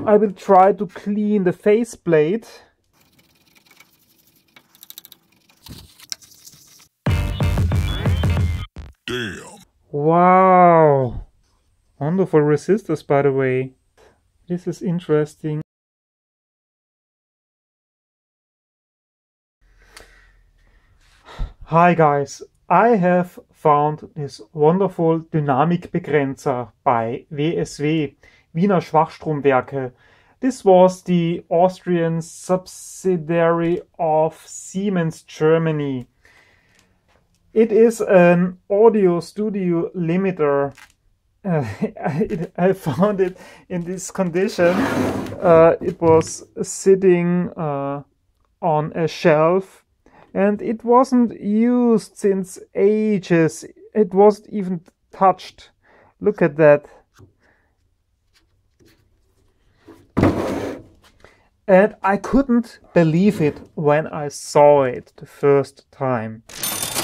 I will try to clean the faceplate. Damn. Wow! Wonderful resistors, by the way. This is interesting. Hi guys, I have found this wonderful Dynamikbegrenzer by WSW, Wiener Schwachstromwerke. This was the Austrian subsidiary of Siemens Germany. It is an audio studio limiter. I found it in this condition. It was sitting on a shelf. And it wasn't used since ages. It wasn't even touched. Look at that. And I couldn't believe it when I saw it the first time.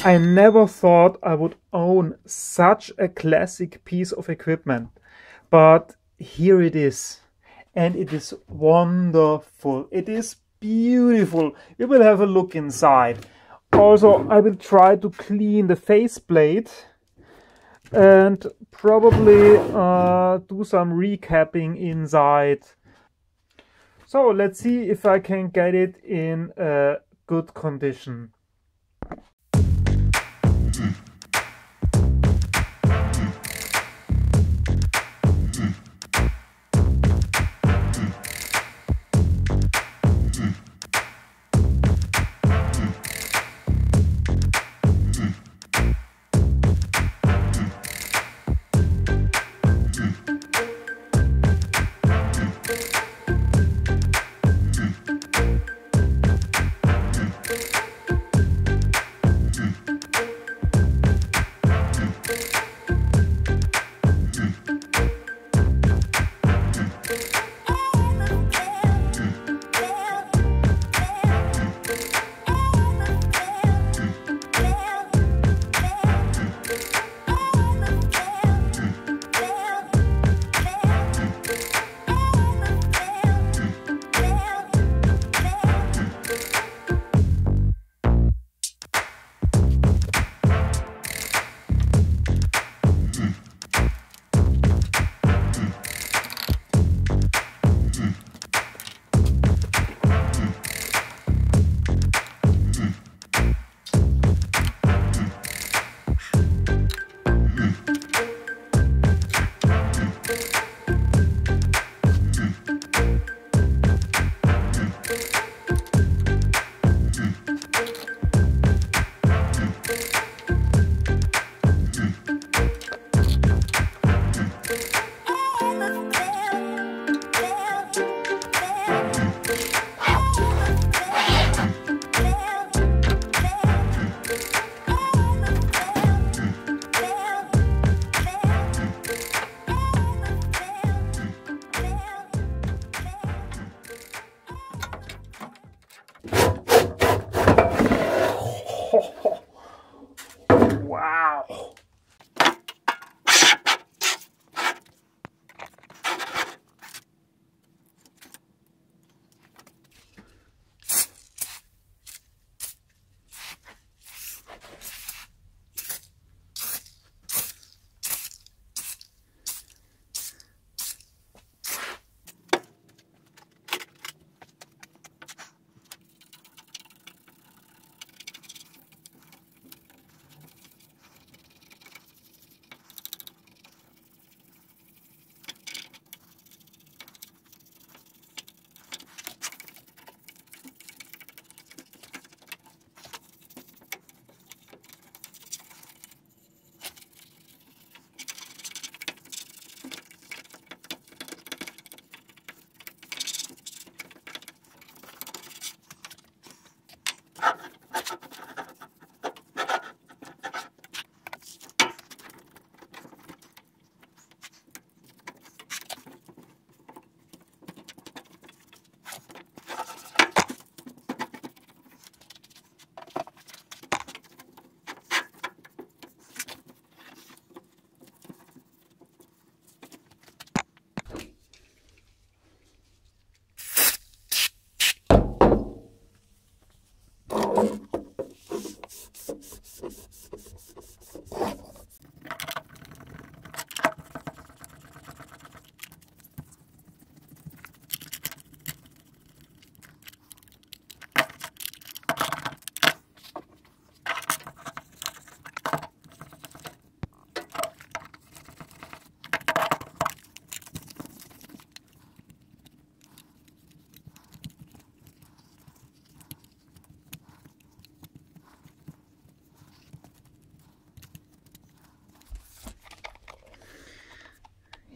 I never thought I would own such a classic piece of equipment. But here it is. And it is wonderful. It is beautiful. We will have a look inside. Also, I will try to clean the faceplate and probably do some recapping inside. So let's see if I can get it in a good condition.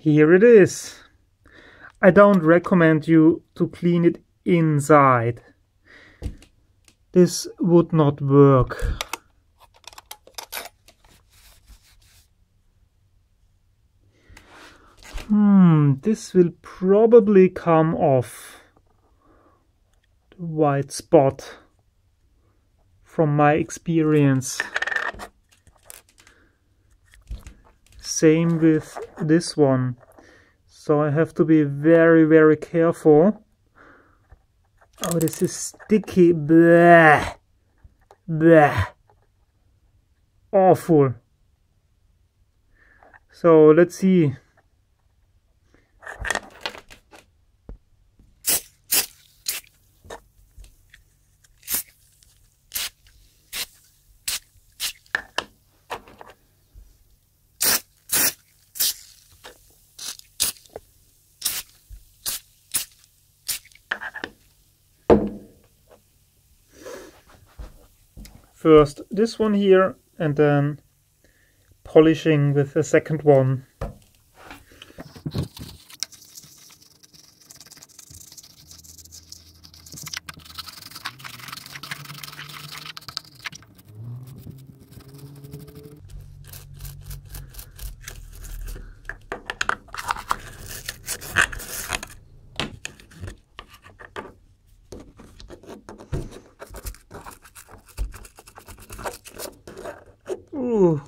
here it is. I don't recommend you to clean it inside. This would not work. This will probably come off. The white spot from my experience. Same with this one. So I have to be very, very careful. Oh, this is sticky. Bleh. Bleh. Awful. So let's see. First this one here, and then polishing with the second one. Ooh.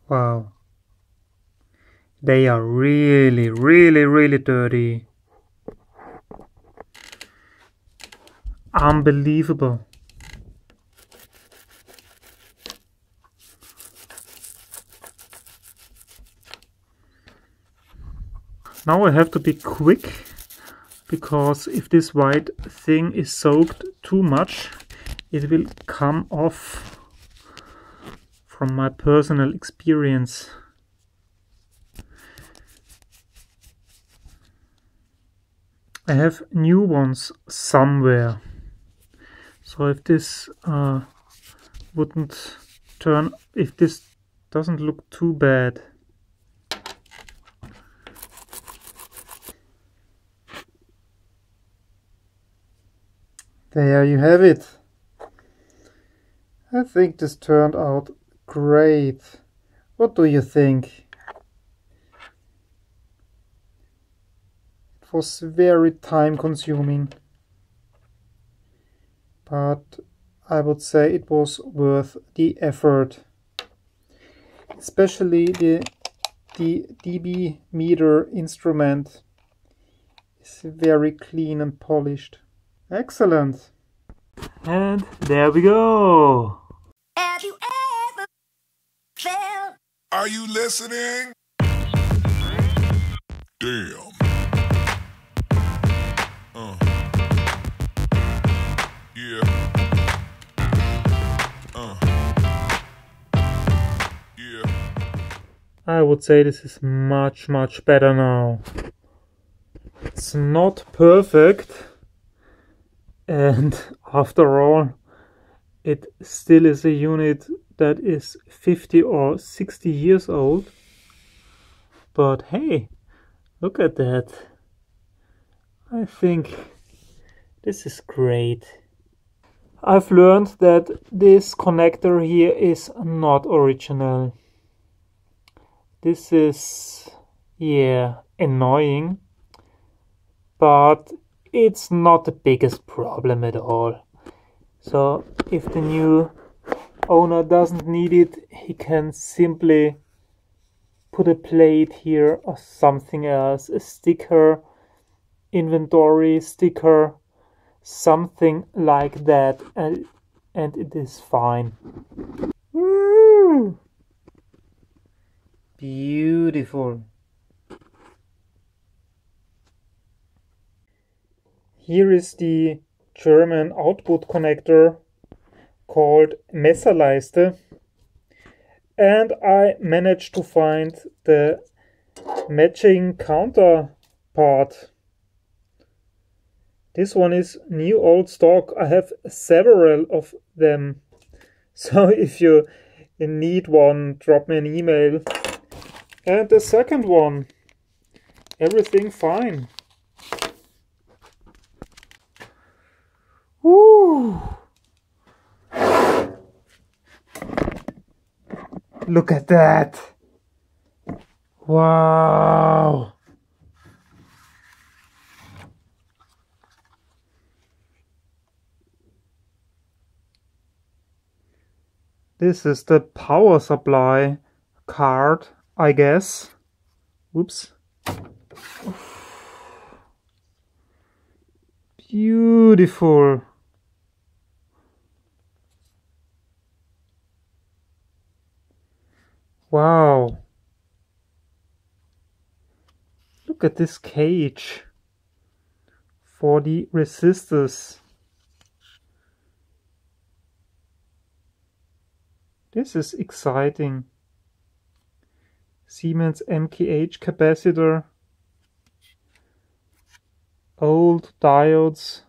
Wow. They are really, really, really dirty. Unbelievable. Now I have to be quick, because if this white thing is soaked too much, it will come off. From my personal experience. I have new ones somewhere. So if this wouldn't turn, if this doesn't look too bad. There you have it. I think this turned out great. What do you think? It was very time consuming, but I would say it was worth the effort. Especially the dB meter instrument is very clean and polished. Excellent. And there we go. Have you ever felt? Are you listening? Damn. Yeah. Yeah. I would say this is much, much better now. It's not perfect, and after all, it still is a unit that is 50 or 60 years old. But hey, look at that. I think this is great. I've learned that this connector here is not original. This is, yeah, annoying, but it's not the biggest problem at all. So if the new owner doesn't need it, he can simply put a plate here or something else, a sticker, inventory sticker, something like that, and it is fine. Woo! Beautiful. Here is the German output connector called Messerleiste, and I managed to find the matching counterpart. This one is new old stock. I have several of them, so if you need one, drop me an email. And the second one, everything fine. Woo! Look at that! Wow! This is the power supply card, I guess. Whoops. Beautiful. Wow. Look at this cage for the resistors. This is exciting. Siemens MKH capacitor. Old diodes.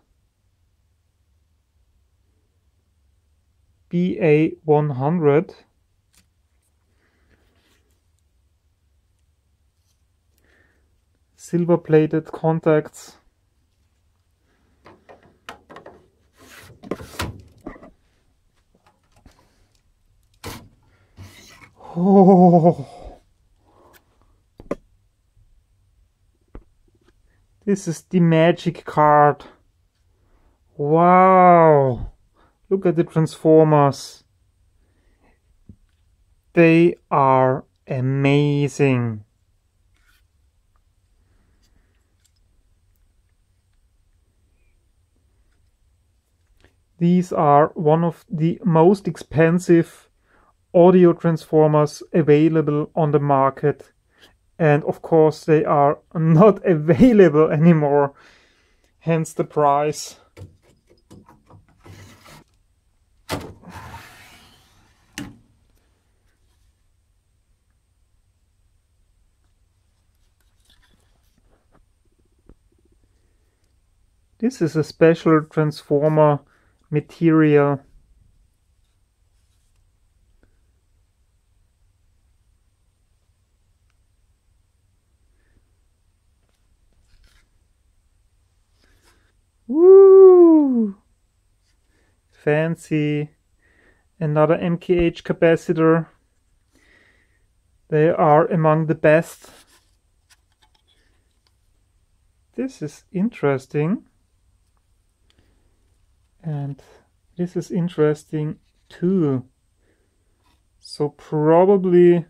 BA100. Silver-plated contacts. Oh, this is the magic card. Wow, look at the transformers. They are amazing. These are one of the most expensive audio transformers available on the market, and of course they are not available anymore, hence the price. This is a special transformer material. Woo! Fancy. Another MKH capacitor. They are among the best. This is interesting. And this is interesting too. So probably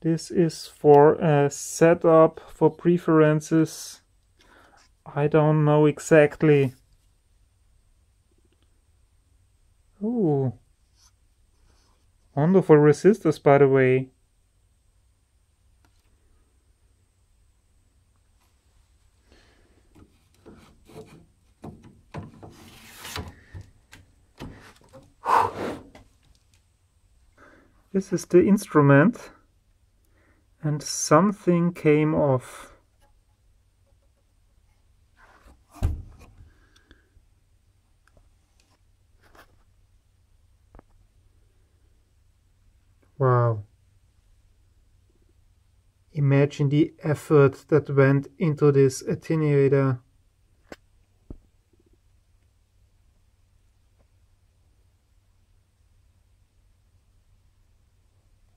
this is for a setup for preferences. I don't know exactly. Ooh. Wonderful resistors, by the way. This is the instrument, and something came off. Wow. Imagine the effort that went into this attenuator.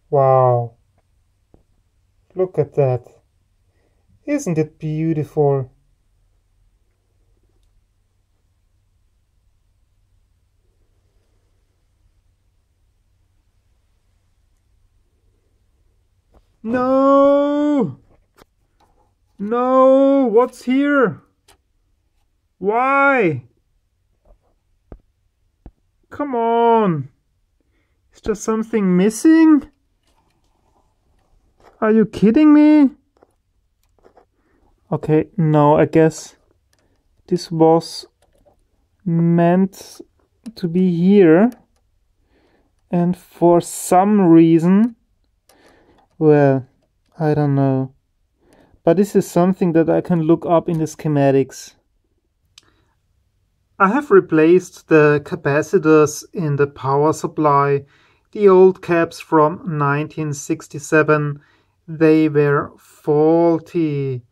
Wow. Look at that. Isn't it beautiful? No! No! What's here? Why? Come on! Is there something missing? Are you kidding me? Okay, no, I guess this was meant to be here, and for some reason, well, I don't know, but this is something that I can look up in the schematics. I have replaced the capacitors in the power supply, the old caps from 1967. They were faulty.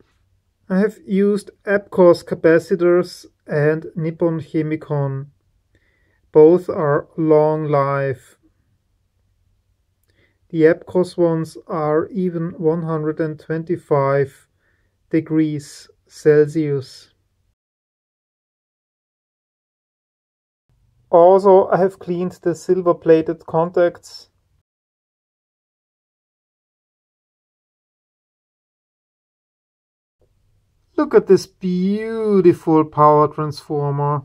I have used EBCOS capacitors and Nippon Chemicon. Both are long life. The EBCOS ones are even 125 degrees Celsius. Also, I have cleaned the silver-plated contacts. Look at this beautiful power transformer.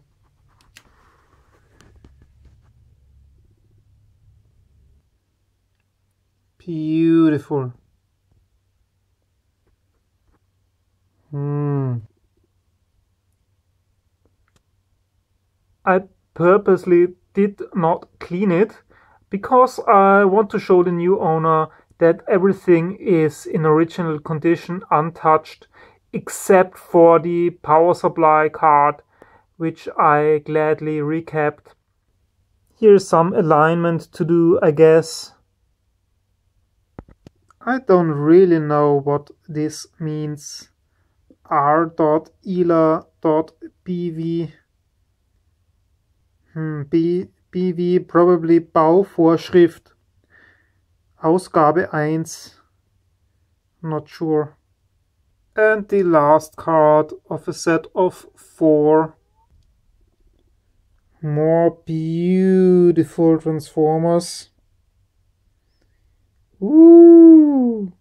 Beautiful. I purposely did not clean it because I want to show the new owner that everything is in original condition, untouched, except for the power supply card, which I gladly recapped. Here's some alignment to do, I guess. I don't really know what this means. R.ila.bv BV probably Bauvorschrift. Ausgabe 1. Not sure. And the last card of a set of 4. More beautiful transformers. Ooh,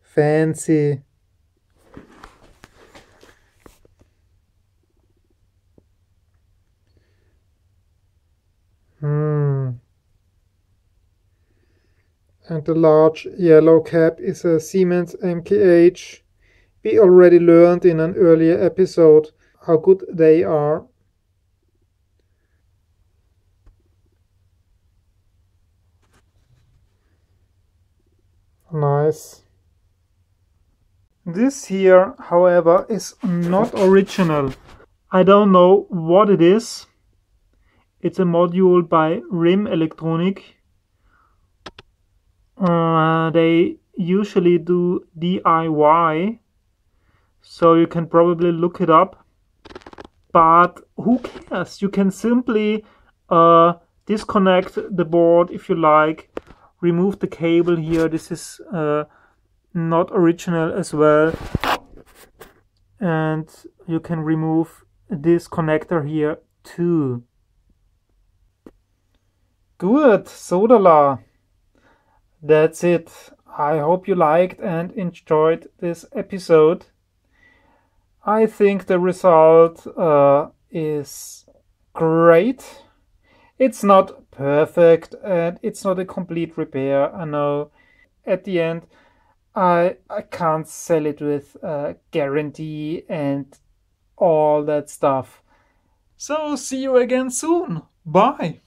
fancy. And the large yellow cap is a Siemens MKH. We already learned in an earlier episode how good they are. Nice. This here, however, is not original. I don't know what it is. It's a module by RIM Electronic. They usually do DIY, so you can probably look it up. But who cares? You can simply disconnect the board if you like. Remove the cable here. This is not original as well. And you can remove this connector here too. Good, sodala. That's it. I hope you liked and enjoyed this episode. I think the result is great. It's not perfect and it's not a complete repair. I know at the end I can't sell it with guarantee and all that stuff. So see you again soon. Bye.